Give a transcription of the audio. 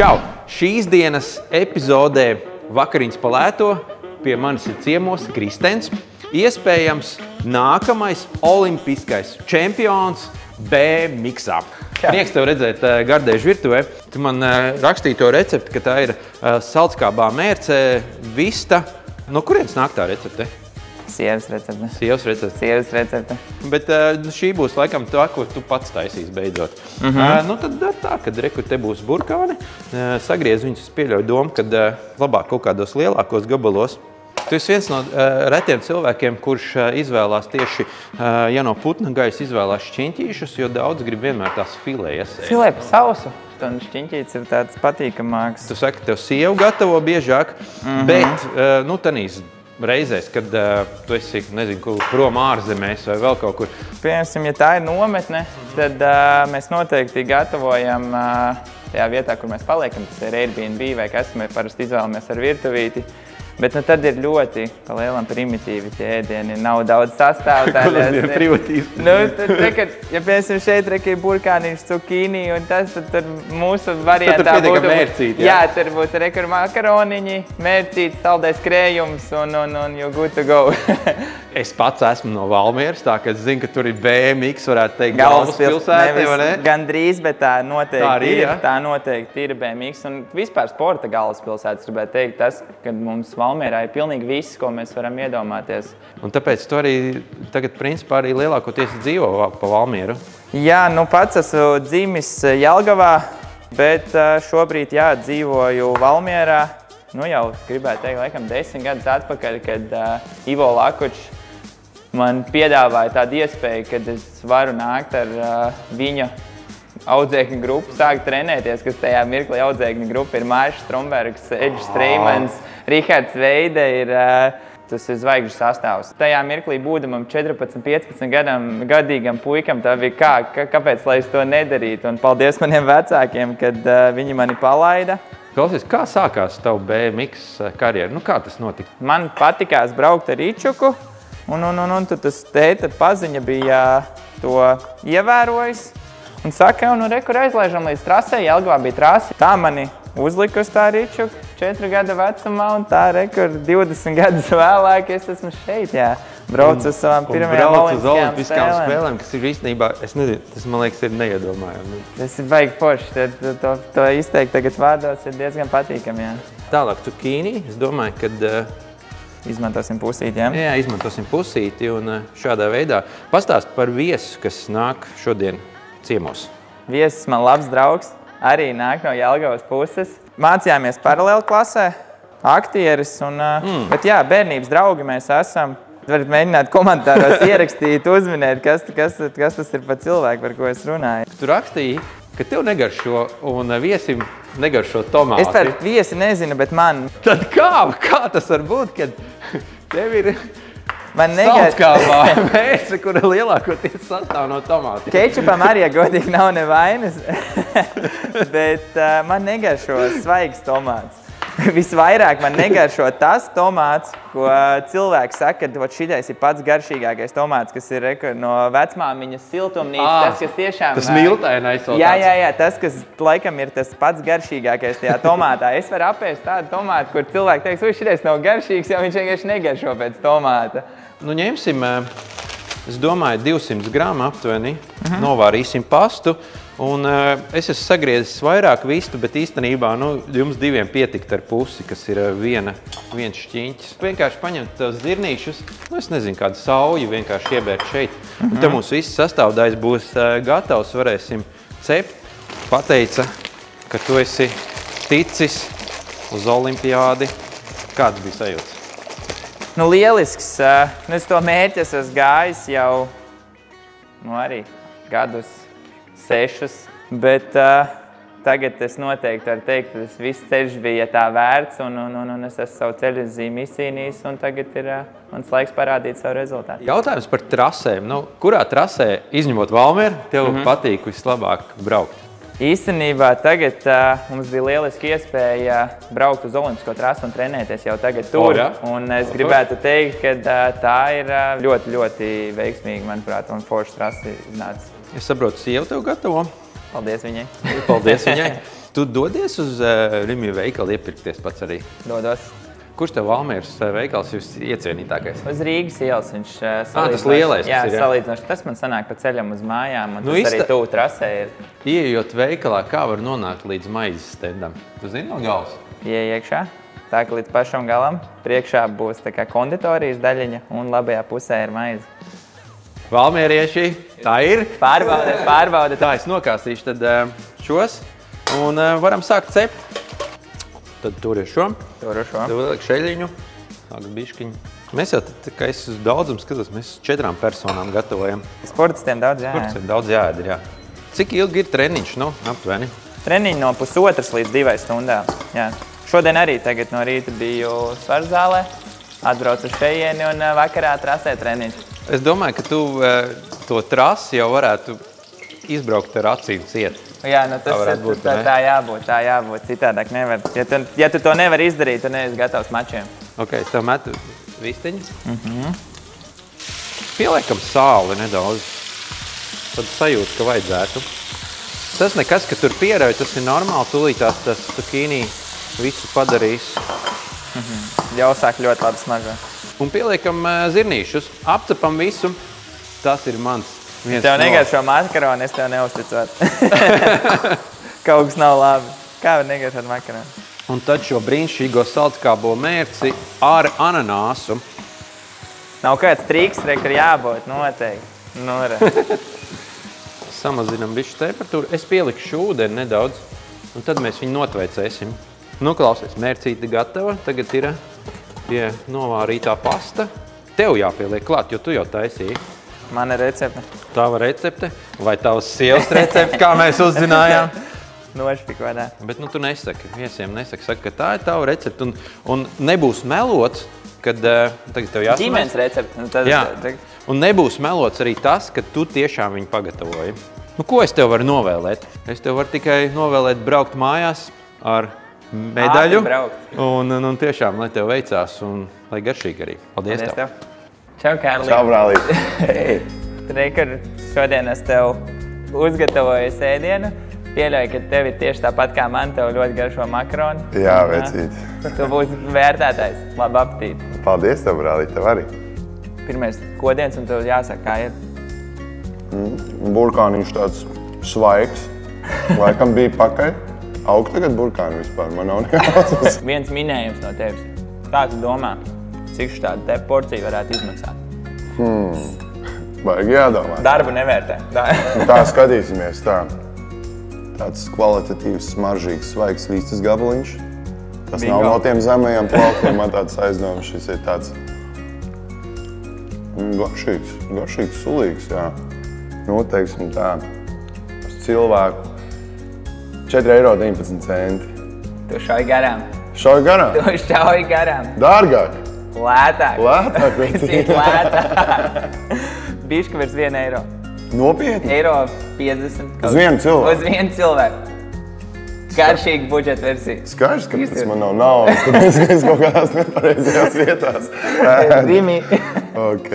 Čau! Šīs dienas epizodē Vakariņas pa lēto pie manis ir ciemos Kristens. Iespējams, nākamais olimpiskais čempions B-miksā. Prieks tev redzēt Gardēžu virtuvē. Tu man rakstīji to recepti, ka tā ir salckābā mērce, vista. No kurienes nāk tā recepte? Sievas recepte. Sievas recepte. Sievas recepte. Bet šī būs laikam tā, ko tu pats taisīsi beidzot. Nu tad dar tā, kad reku te būs burkāni. Sagriez viņus, es pieļauju domu, kad labāk kaut kādos lielākos gabalos. Tu esi viens no retiem cilvēkiem, kurš izvēlās tieši, ja no putna gaisa izvēlās šķiņķīšus, jo daudz grib vienmēr tās filē iesēt. Filē pa sausu. Un šķiņķītis ir tāds patīkamāks. Tu saki, tev sievu gatavo biežāk, bet nu tanīs reizēs, kad tu esi, nezinu, prom ārzemēs vai vēl kaut kur. Piemēram, ja tā ir nometne, tad mēs noteikti gatavojam tajā vietā, kur mēs paliekam. Tas ir Airbnb vai kas, mēs parasti izvēlamies ar virtuvīti. Bet nu, tad ir ļoti palielam primitīvi tie ēdieni, nav daudz sastāvu. Nu, ja piemēram šeit ir burkāniņš, cukīni un tas, tad mūsu variantā būtu... mērcīti, jā, tur būtu rekur makaroniņi, mērcīti, saldais krējums un you good to go. Es pats esmu no Valmieras, tā ka es zinu, ka tur ir BMX, varētu teikt, galvaspilsēta, vai ne? Gandrīz, bet tā Tā noteikti ir BMX. Un vispār sporta galvaspilsētas, gribētu teikt, tas, kad mums Valmierā ir pilnīgi viss, ko mēs varam iedomāties. Un tāpēc tu arī tagad, principā, arī lielākoties dzīvo pa Valmieru? Jā, nu pats esmu dzimis Jelgavā, bet šobrīd, jā, dzīvoju Valmierā. Nu jau gribētu teikt, laikam 10 gadus atpakaļ, kad Ivo Lakučs man piedāvāja tādu iespēju, kad es varu nākt ar viņa audzēkņu grupu, sākt trenēties, kas tajā mirklī audzēkņu grupa ir Māršs Strombergs, Edžs Streimans, Rihards Veide ir tas ir zvaigžņu sastāvs. Tajā mirklī būdamam 14-15 gadīgam puikam tā bija kāpēc, lai es to nedarītu. Un paldies maniem vecākiem, kad viņi mani palaida. Klausies, kā sākās tavu BMX karjeru? Nu, kā tas notika? Man patikās braukt ar Ičuku, un tad tas tēta paziņa bija to ievērojis. Un saka, nu rekur aizlaižam līdz trasē, Jelgavā bija trase. Tā mani uzlika uz tā Ičuku 4 gada vecumā, un tā rekur 20 gadus vēlāk es esmu šeit, jā. Braucu uz savām pirmajām olimpiskām spēlēm, kas ir īstenībā, es nezinu, tas man liekas ir neiedomājami. Tas ir baigi forši, to izteikt tagad vārdos ir diezgan patīkami, jā. Tālāk cukīni, es domāju, kad... Izmantosim pusīti, jā? Jā, izmantosim pusīti un šādā veidā. Pastāst par viesu, kas nāk šodien ciemos. Viesis man labs draugs, arī nāk no Jelgavas puses. Mācījāmies paralēli klasē, aktieris, bet jā, bērnības draugi mēs esam. Varat mēģināt komentāros ierakstīt, uzminēt, kas tas ir par cilvēku, par ko es runāju. Tu rakstīji, ka tev negaršo un viesim negaršo tomāti. Es par viesi nezinu, bet man... Tad kā tas var būt, kad tev ir salckābā mērce, kura lielākoties sastāv no tomātiem? Kečupam arī, ja godīgi, nav nevainas, bet man negaršo svaigs tomāts. Visvairāk man negaršo tas tomāts, ko cilvēki saka, ka šitais ir pats garšīgākais tomāts, kas ir no vecmāmiņas siltumnīcas, tas, kas tiešām... Tas miltainais vēl tāds. Jā, tas, kas laikam ir tas pats garšīgākais tajā tomātā. Es varu apēst tādu tomātu, kur cilvēki teiks, šitais nav garšīgs, jo viņš vienkārši negaršo pēc tomāta. Nu, ņemsim, es domāju, 200 gramu aptuveni, novārīsim pastu. Un es esmu sagriezis vairāk vistu, bet īstenībā jums diviem pietikt ar pusi, kas ir viens šķiņķis. Vienkārši paņemt tos zirnīšus, es nezinu, kādu sauju vienkārši iebērt šeit. Un te mums viss sastāvdaļas būs gatavs, varēsim cept. Pateica, ka tu esi ticis uz olimpiādi. Kāds bija sajūts? Nu, lielisks. Es to mērķi esmu gājis jau arī gadus 6, bet tagad es noteikti varu teikt, ka tas viss ceļš bija tā vērts un es esmu savu ceļu zīmi izcīnījis un tagad ir mans laiks parādīt savu rezultātu. Jautājums par trasēm. Kurā trasē, izņemot Valmieru, tev patīk vislabāk braukt? Īstenībā tagad mums bija lieliski iespēja braukt uz olimpisko trasu un trenēties jau tagad tur. Un es gribētu teikt, ka tā ir ļoti, ļoti veiksmīga, manuprāt, un forša trasa iznāca. Es saprotu, sieva tev gatavo. Paldies viņai. Paldies viņai. Tu dodies uz Rimju veikalu iepirkties pats arī? Dodos. Kurš tev Valmieras veikals jūs iecienītākais? Uz Rīgas ielas viņš tas lielais, jā, kas ir, jā? Salīdzinoši. Tas man sanāk pa ceļam uz mājām, un Nu, tas arī tuvu trasē ir. Ieejot veikalā, kā var nonākt līdz maizes stendam? Tu zini no gals? Iekšā, tā ka līdz pašam galam priekšā būs tā kā konditorijas daļiņa, un labajā pusē ir maize. Valmierieši, tā ir? Pārbaudiet. Tā, es nokāstīšu tad šos un varam sākt cept. Tad tur ir šo. Tur ir šo. Tad vēl šeļiņu. Sāk biškiņu. Mēs jau, kā es uz daudzumu skatos, mēs 4 personām gatavojam. Sportistiem daudz jāēd. Sportistiem daudz jāēd, jā. Cik ilgi ir treniņš, nu, aptuveni? Treniņi no 1,5 līdz 2 stundām. Jā. Šodien arī tagad no rīta biju svarzālē, atbraucu uz šejieni un vakarā trasē treniņš. Es domāju, ka tu to trasi jau varētu izbraukt ar acīm ciet. Jā, nu tā jābūt, citādāk nevar. Ja tu to nevar izdarīt, tu neesi gatavs mačiem. Ok, es tev metu vistiņas. Pieliekam sāli nedaudz. Tad sajūtu, ka vajadzētu. Tas nekas, ka tur pierauj, tas ir normāli. Tūlītās tas tukīnī visu padarīs. Jau sāk ļoti labi smažo. Un pieliekam zirnīšus. Apcepam visu. Tas ir mans. Tev negaršo makaroni, es tev neuzticot. Kaut kas nav labi. Kā var negaršot makaroni? Un tad šo brīnišķīgo saltkābo mērci ar ananāsu. Nav kāds triks, kur jābūt, noteikti. Nu, Samazinam bišķi temperatūru. Es pielikšu ūdeni nedaudz, un tad mēs viņu notveicēsim. Nu, klausies, mērcīte gatava. Tagad ir pie novārītā pasta. Tev jāpieliek klāt, jo tu jau taisīji. Mana recepte. Tava recepte vai tavas sievas recepte, kā mēs uzzinājām? Nošpik vai nē. Bet nu tu nesaki, viesiem nesaki. Saki, ka tā ir tava recepte un nebūs melots, kad tagad tev jāsmēs. Ģimenes recepte. Jā, un nebūs melots arī tas, ka tu tiešām viņu pagatavoji. Nu, ko es tev varu novēlēt? Es tev varu tikai novēlēt braukt mājās ar medaļu. Un tiešām, lai tev veicās un lai garšīgi arī. Paldies tev. Čau, Kārli. Čau, brālīt. Rekur, šodien es tev uzgatavoju ēdienu. Pieļauju, ka tev ir tieši tāpat kā man, tev ļoti garšo makaroni. Jā, vecīt. Tu būsi vērtētājs. Labu apetīti. Paldies tev, brālīt, tev arī. Pirmais kodiens un tev jāsaka, kā ir. Burkāniņš tāds svaigs. Laikam bija pakaļ. Aug tagad burkāni vispār, man nav nekāds. Viens minējums no tevis. Kā tu domā, cik štādu te porciju varētu izmaksāt? Baigi jādomā. Darbu nevērtē. Tā skatīsimies tā. Tāds kvalitatīvs, smaržīgs, svaigs vistas gabaliņš. Tas nav no tiem zemajiem plaukiem, man tāds aizdoms. Šis ir tāds garšīgs, sulīgs, jā. Nu, teiksim tā, uz cilvēku 4,19 €. Tu šauj garām. Šauj garām? Tu šauj garām. Dārgāk? Lētāk. Lētāk? Cik lētāk. Bišķi virs 1 eiro. Nopietni? 1,50 €. Uz vienu cilvēku? Uz vienu cilvēku. Garšīga budžeta versija. Skaidrs, ka tas man nav naudas, tāpēc, ka es kaut kādās nepareizajās vietās. Rimi. Ok.